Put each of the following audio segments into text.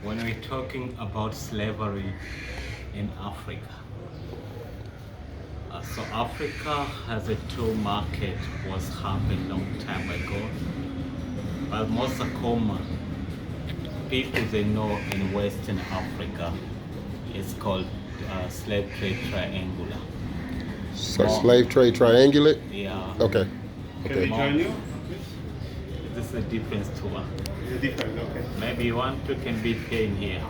when we're talking about slavery in Africa, so Africa has a two market was happened long time ago, but most common people they know in Western Africa is called slave trade triangular. So slave trade triangulate? Yeah, Okay. Can we Okay. join you? this is a difference to It's different, okay. maybe you want to can be paying here.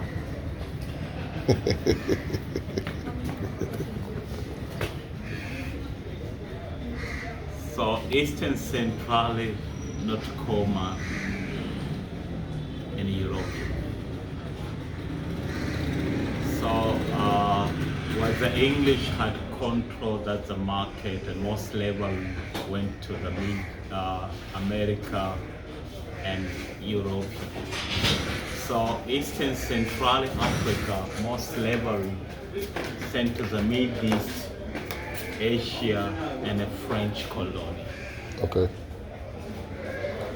So Eastern Centrally not common in Europe. So what the English had controlled that the market and most slavery went to the America and Europe. So Eastern Central Africa, most slavery sent to the Middle East, Asia, and the French colony. Okay.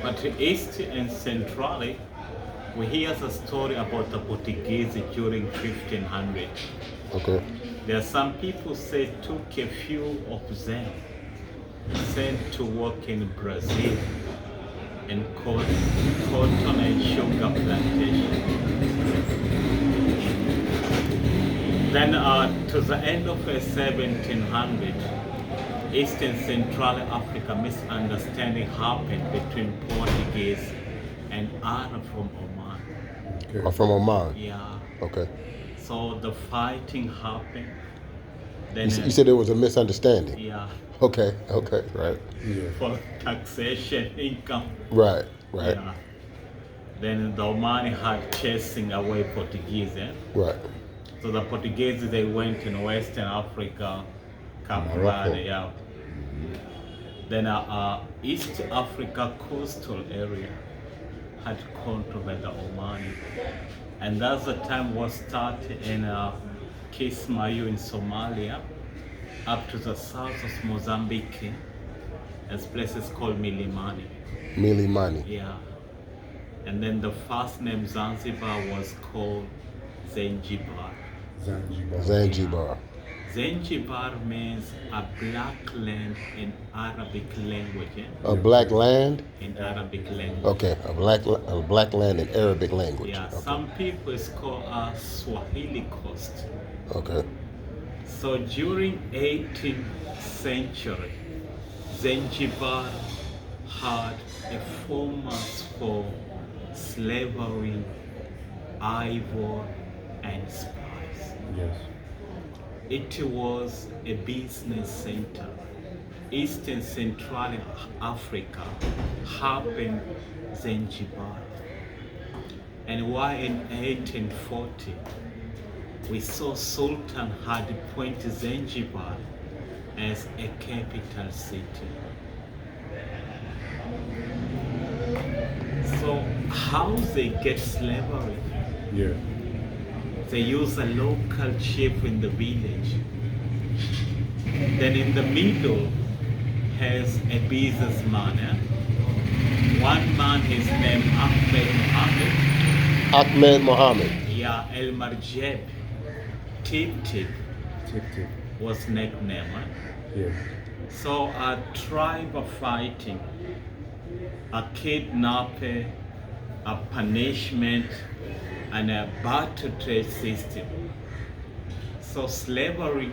But East and Centrally, we hear the story about the Portuguese during 1500. Okay. There are some people say took a few of them sent to work in Brazil and cotton and sugar plantation. Then to the end of 1700, Eastern Central Africa misunderstanding happened between Portuguese and Arab from Oman. I'm from Oman. Yeah. Okay. So the fighting happened. Then You said there was a misunderstanding. yeah, Okay. Okay. Right. for taxation income. Right. Right. Yeah. Then the Omani had chasing away Portuguese. Right. So the Portuguese they went in Western Africa, Cape Morocco. Verde, yeah. Then East Africa coastal area had control by the Omani, and that's the time was started in Kismayu in Somalia, up to the south of Mozambique, as places called Milimani. Milimani. Yeah. And then the first name Zanzibar was called Zanzibar. Zanzibar. Zanzibar means a black land in Arabic language. A black land. In Arabic language. Okay. A black land in Arabic language. Yeah, Okay. some people it's called Swahili coast. Okay. So during 18th century, Zanzibar had a format for slavery, ivory, and spice. Yes. It was a business center. Eastern Central Africa happened Zanzibar. And why in 1840 we saw Sultan had appointed Zanzibar as a capital city. So how they get slavery? Yeah. They use a local chief in the village. Then in the middle has a businessman. One man is named Ahmed Mohammed. Ahmed Mohammed. Yeah, El Marjeb. Tip Tip Tick tick. was nickname. Yeah. So a tribe of fighting, a kidnapping, a punishment, and a barter trade system. So slavery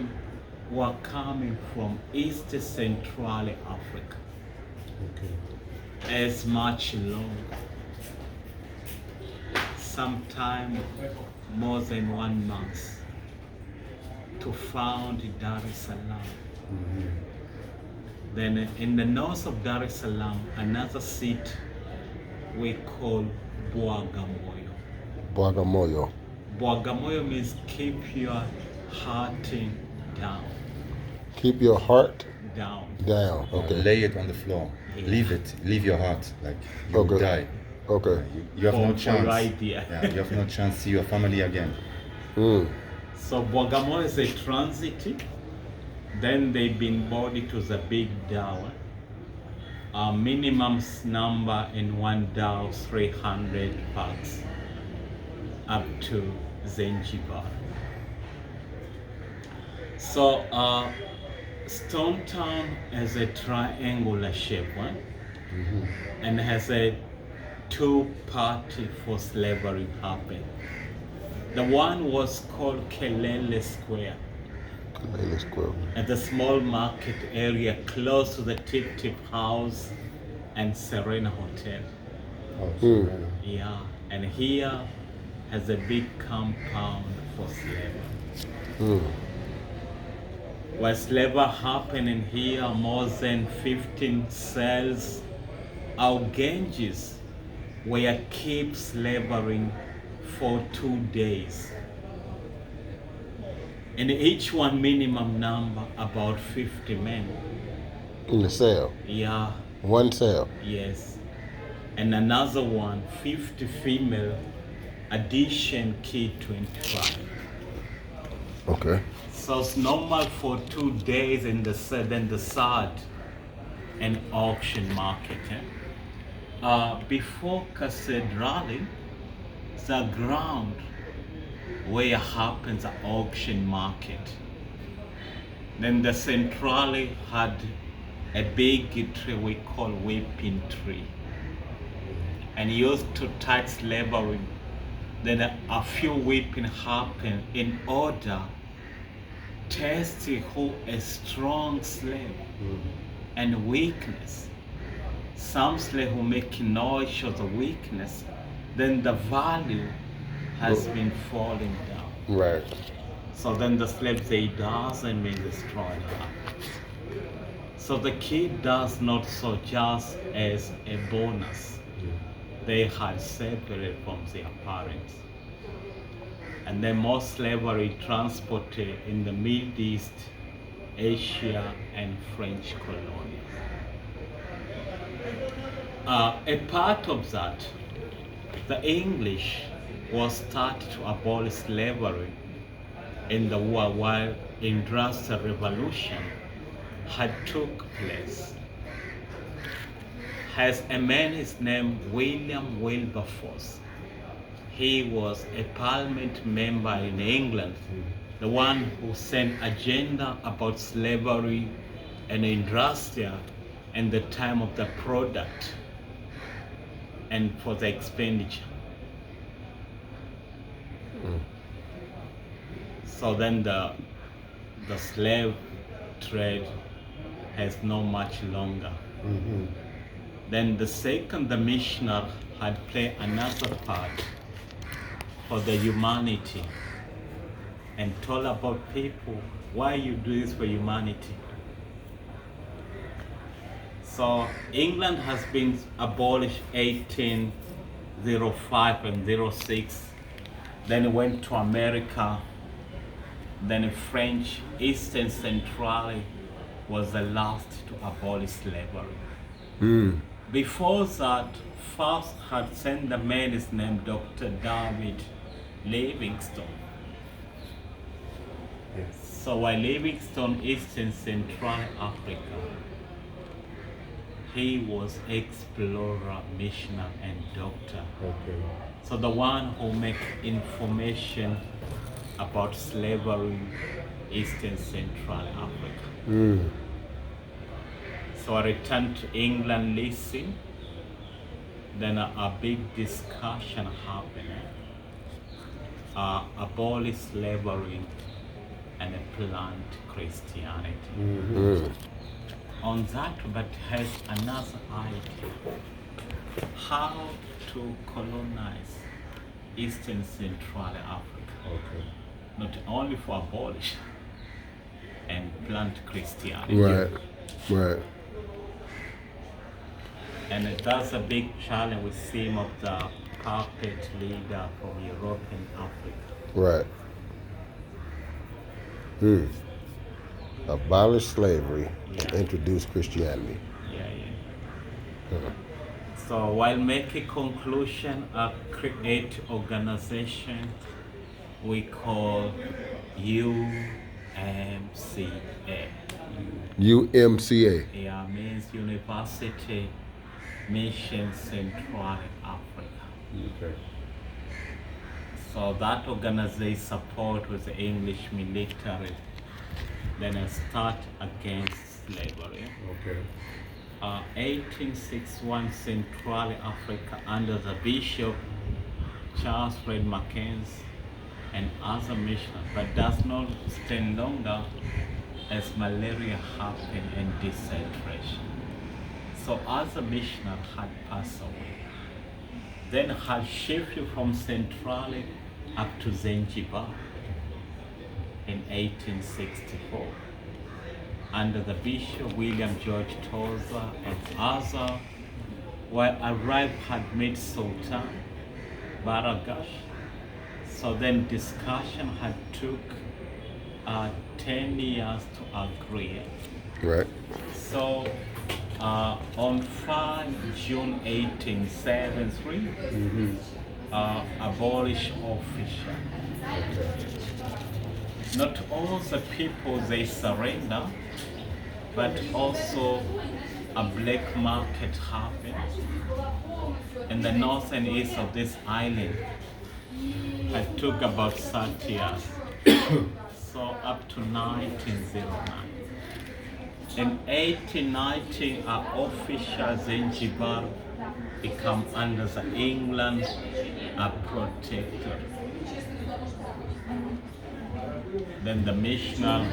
were coming from East Central Africa Okay. as much longer. Sometime more than 1 month to found Dar es Salaam. Then in the north of Dar es Salaam, another city we call Bagamoyo. Bagamoyo. Bagamoyo means keep your heart down. Keep your heart Down. down. Okay. Lay it on the floor. Yeah. Leave it. Leave your heart. Like you will Okay. die. Okay. You have no For chance. idea. Yeah, you have no chance to see your family again. Mm. So Bagamoyo is a transit. Then they've been brought to the big dhow. Minimum number in one dhow 300 bucks. up to Zanzibar. So Stone Town has a triangular shape, right? And has a two-party for slavery happened. The one was called Kelele Square, Kelele Square. at the small market area close to the Tip Tip House and Serena Hotel. Oh, Serena. Yeah, and here has a big compound for slavery. Where slavery happened in here, more than 15 cells or ganges were kept slavering for 2 days. And each one minimum number about 50 men. In the cell. Yeah, One cell. yes. And another one, 50 female, addition key 25. Okay. So it's normal for 2 days in the then the third an auction market. Before Cathedrali, the ground where happens the auction market. Then the centrale had a big tree we call whipping tree, and used to touch slavery. Then a few whipping happened in order test who a strong slave and weakness. Some slave who make noise shows the weakness, then the value has been falling down. Right. So then the slave they doesn't mean destroy her. So the kid does not so just as a bonus. They had separated from their parents. And then more slavery transported in the Middle East, Asia, and French colonies. A part of that, the English was started to abolish slavery in the war while Industrial Revolution had took place. Has a man is named William Wilberforce. He was a parliament member in England, the one who sent agenda about slavery and industrial and the time of the product and for the expenditure. So then the slave trade has no much longer. Then the second, the missioner had played another part for the humanity and told about people why you do this for humanity. So England has been abolished 1805 and 06. Then it went to America. Then French Eastern Central was the last to abolish slavery. Before that, first had sent the man is named Dr. David Livingstone. Yes. So while Livingstone Eastern Central Africa, he was explorer, missioner, and doctor. Okay. So the one who make information about slavery Eastern Central Africa. So I returned to England, listen. Then a big discussion happened. Abolish slavery and plant Christianity. On that, but has another idea. How to colonize Eastern Central Africa. Okay. Not only for abolish and plant Christianity. Right. Right. And that's a big challenge with some of the puppet leader from European Africa. Right. Abolish slavery and Yeah. introduce Christianity. Yeah. So while making conclusion, create organization we call UMCA. UMCA. Yeah, means University Mission Central Africa. Okay. So So that organization support with the English military, then a start against slavery. Okay. 1861 Central Africa under the Bishop Charles Fred Mackenzie and other missionaries, but does not stand longer as malaria happened and desaturation. So other missionaries had passed away. Then had shifted from Central up to Zanzibar in 1864 under the Bishop William George Toza and others, where arrived had met Sultan Baragash. So then discussion had took 10 years to agree. Right. So on 5 June 1873, abolish official. Not all the people they surrender, but also a black market happened in the north and east of this island. It took about 30 years, so up to 1909. In 1890, our official Zanzibar become under the England protector. Then the missionary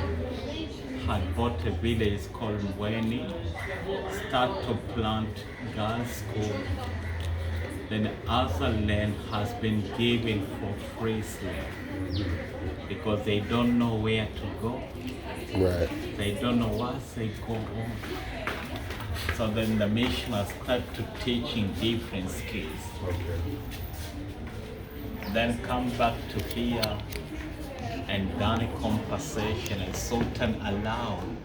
had bought a village called Mbweni, start to plant girls' school. Then other land has been given for free slave because they don't know where to go. Right. They don't know what they go on. So then the missionaries start to teaching different skills. Okay. Then come back to here and done a compensation, and Sultan allowed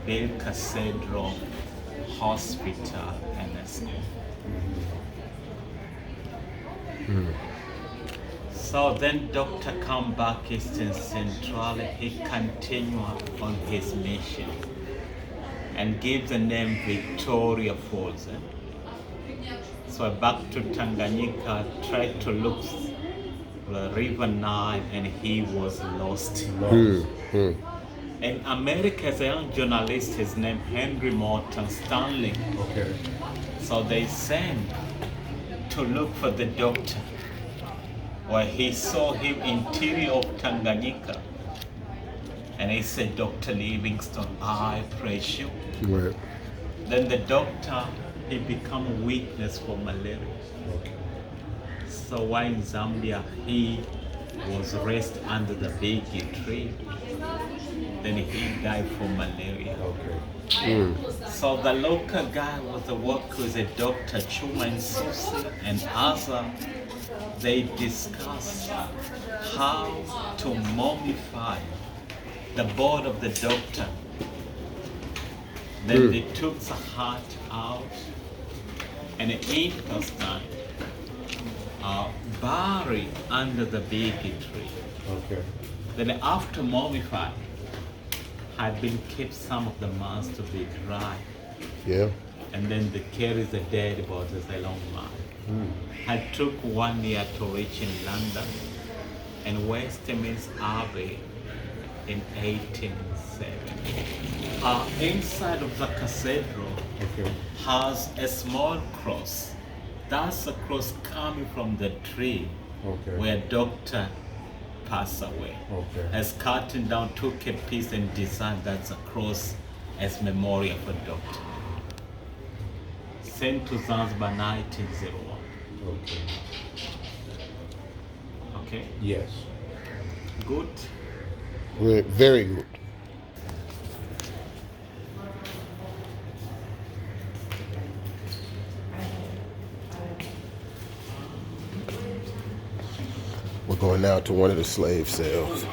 Bel Cathedral Hospital and a school. So then Dr. come back Eastern Central, he continued on his mission and gave the name Victoria Falls. So back to Tanganyika, tried to look the River Nile, and he was lost. In America, as a young journalist, his name Henry Morton Stanley. Okay. So they sent to look for the doctor, where he saw him interior of Tanganyika, and he said, Dr. Livingstone, I praise you. Right. Then the doctor, he become weakness for malaria. Okay. So while in Zambia, he was raised under the big tree. Then he died from malaria. Okay. So the local guy was working with a Dr. Chuma Nsusi and other. They discussed how to mummify the body of the doctor. Then they took the heart out and in those time buried under the big tree. Okay. Then after mummified, had been kept some of the months to be dry, Yeah. and then they carry the dead bodies along mine. Had took 1 year to reach in London and Westminster Abbey in 1870. Inside of the cathedral Okay. has a small cross. That's a cross coming from the tree Okay. where doctor passed away. Okay. Has cut down, took a piece and designed that's a cross as memorial for doctor. Sent to Zanzibar 1901. Okay. Okay, Yes. good. Very good. We're going now to one of the slave cells.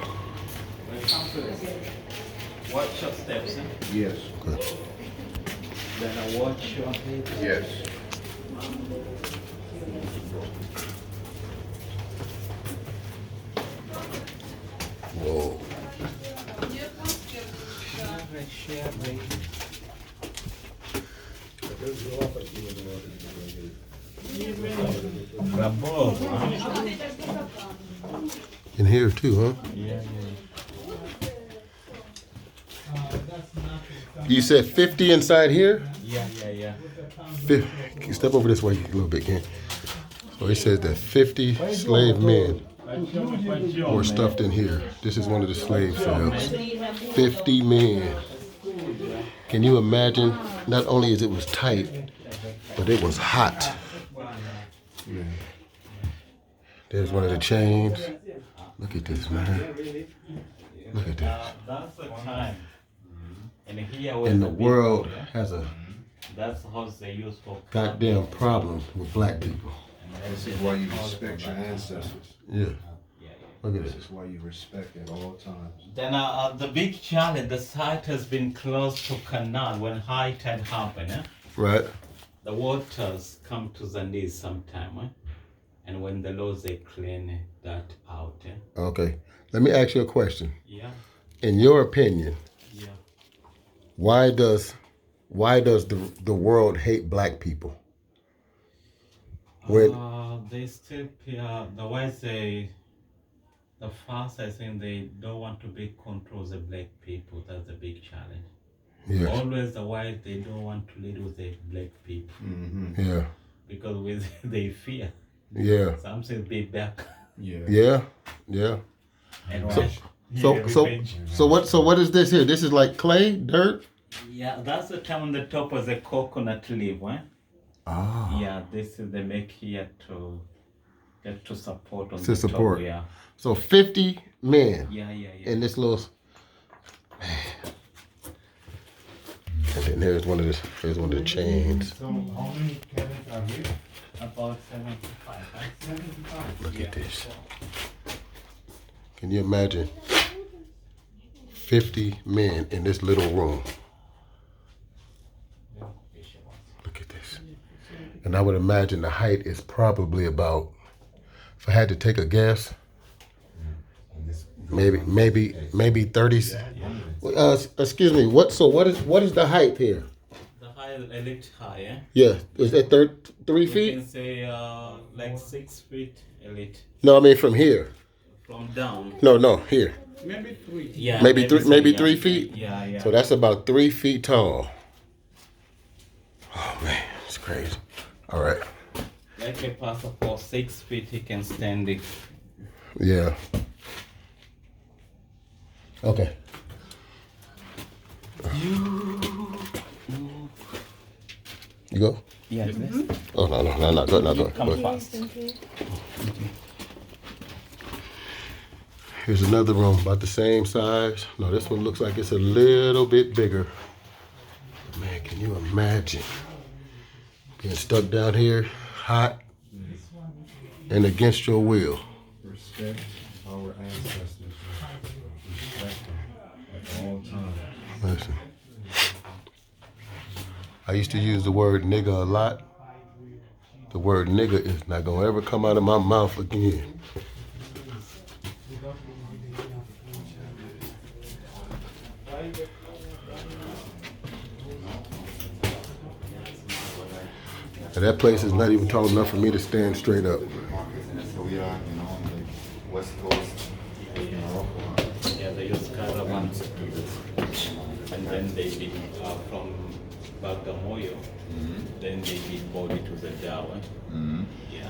Watch your steps, eh? Yes. Okay. Then I watch your head. Yes. Whoa. Sherry. Bravo, huh? In here too, huh? Yeah. You said 50 inside here? Yeah. Can you step over this way a little bit, Ken? So it says that 50 slave men were stuffed in here. This is one of the slave cells. 50 men. Can you imagine? Not only is it was tight, but it was hot. There's one of the chains. Look at this, man. Look at this. That's the time. And here And the world has a that's how they use for goddamn problem with black people. This is why you respect your ancestors. Yeah. Look at This this. is why you respect at all times. Then the big challenge, the site has been close to canal when high tide happen. Right. The waters come to the knees sometime. And when the laws they clean that out. Okay. Let me ask you a question. Yeah. In your opinion, Yeah. why does the world hate black people? They still the way the first I think they don't want to be control the black people. That's the big challenge. Yeah. Always the white they don't want to lead with the black people Yeah. because with they fear Yeah. something be back Yeah. Yeah. and So what is this here? This is like clay, dirt? yeah, that's the time on the top of the coconut leaf. Ah. Yeah, this is they make here to get to support on To the support. top. Yeah. So 50 men Yeah. in this little. And then here's one of the chains. So how many cabins are here? About 75. Look at this. Can you imagine 50 men in this little room? Look at this. And I would imagine the height is probably about, if I had to take a guess, maybe 30. Excuse me. What is the height here? The high, a little high, Yeah, is that 3 You feet? can say like 6 feet, a little No, I mean from here. from down. No, here. Yeah, Maybe maybe yeah. 3 feet. Yeah. So that's about 3 feet tall. Oh man, it's crazy. All right. Like a pastor for 6 feet, he can stand it. Yeah. Okay. You go? Yeah. Oh no, not good, not good. Come fast. Here's another room about the same size. No, this one looks like it's a little bit bigger. Man, can you imagine being stuck down here, hot, and against your will? Respect our ancestors. Respect them at all times. Listen, I used to use the word nigga a lot. The word nigga is not gonna ever come out of my mouth again. And that place is not even tall enough for me to stand straight up. So we are, on the west coast. Yeah, they use caravans to do this. And then they did from Bagamoyo, then they did body to the Jawa. Yeah,